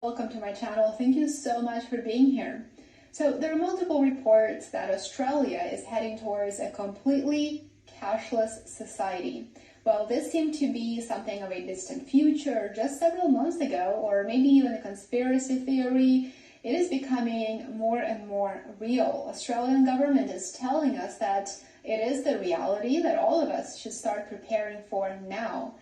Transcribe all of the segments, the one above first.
Welcome to my channel. Thank you so much for being here. So there are multiple reports that Australia is heading towards a completely cashless society. Well, this seemed to be something of a distant future just several months ago, or maybe even a conspiracy theory. It is becoming more and more real. Australian government is telling us that it is the reality that all of us should start preparing for now.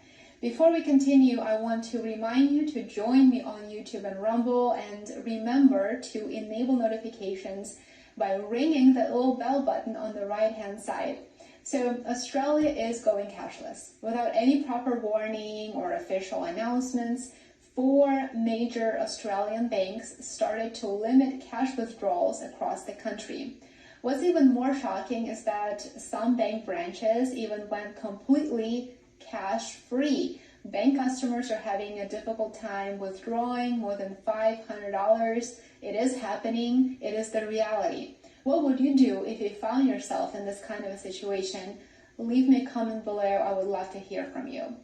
Before we continue, I want to remind you to join me on YouTube and Rumble, and remember to enable notifications by ringing that little bell button on the right hand side. So Australia is going cashless. Without any proper warning or official announcements, 4 major Australian banks started to limit cash withdrawals across the country. What's even more shocking is that some bank branches even went completely cash-free. Bank customers are having a difficult time withdrawing more than $500. It is happening. It is the reality. What would you do if you found yourself in this kind of a situation? Leave me a comment below. I would love to hear from you.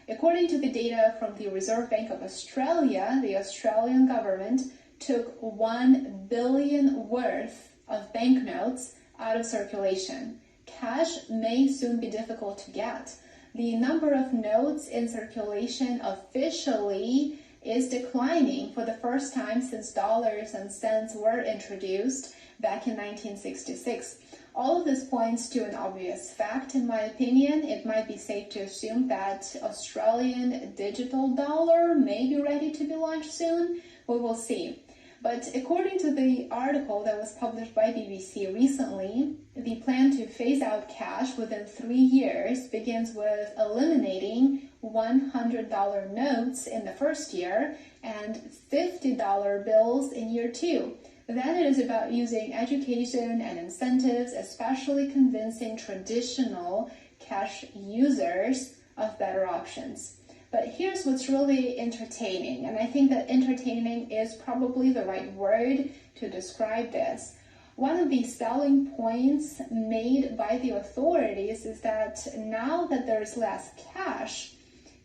According to the data from the Reserve Bank of Australia, the Australian government took $1 billion worth of banknotes out of circulation. Cash may soon be difficult to get. The number of notes in circulation officially is declining for the first time since dollars and cents were introduced back in 1966. All of this points to an obvious fact, in my opinion. It might be safe to assume that Australian digital dollar may be ready to be launched soon. We will see. But according to the article that was published by BBC recently, the plan to phase out cash within 3 years begins with eliminating $100 notes in the first year and $50 bills in year 2. Then it is about using education and incentives, especially convincing traditional cash users of better options. But here's what's really entertaining, and I think that entertaining is probably the right word to describe this. One of the selling points made by the authorities is that now that there's less cash,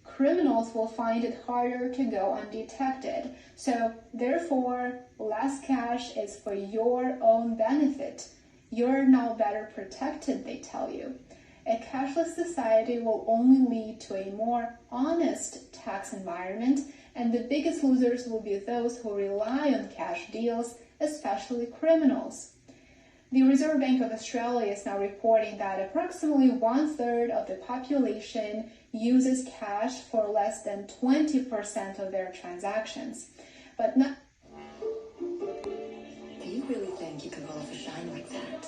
criminals will find it harder to go undetected. So therefore, less cash is for your own benefit. You're now better protected, they tell you. A cashless society will only lead to a more honest tax environment, and the biggest losers will be those who rely on cash deals, especially criminals. The Reserve Bank of Australia is now reporting that approximately 1/3 of the population uses cash for less than 20% of their transactions. But not... Do you really think you can pull off a shine like that?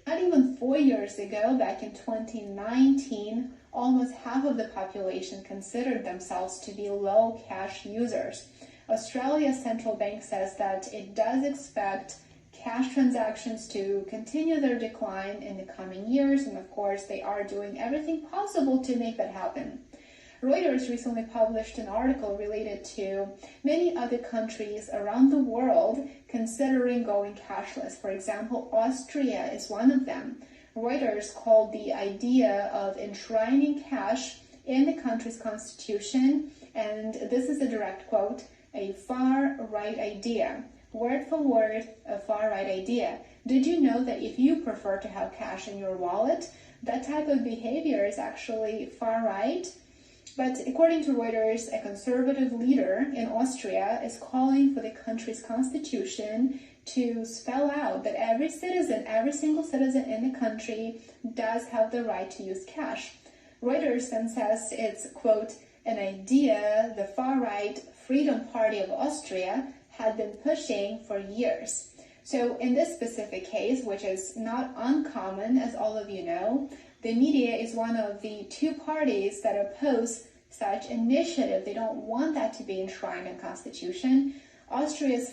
Not even 4 years ago, back in 2019, almost half of the population considered themselves to be low cash users. Australia's central bank says that it does expect cash transactions to continue their decline in the coming years, and of course they are doing everything possible to make that happen. Reuters recently published an article related to many other countries around the world considering going cashless. For example, Austria is one of them. Reuters called the idea of enshrining cash in the country's constitution, and this is a direct quote, a far-right idea. Word for word, a far-right idea. Did you know that if you prefer to have cash in your wallet, that type of behavior is actually far-right? But according to Reuters, a conservative leader in Austria is calling for the country's constitution to spell out that every single citizen in the country does have the right to use cash. Reuters then says it's, quote, an idea the far-right Freedom Party of Austria had been pushing for years. So in this specific case, which is not uncommon, as all of you know, the media is one of the 2 parties that oppose such initiative. They don't want that to be enshrined in Constitution. Austria's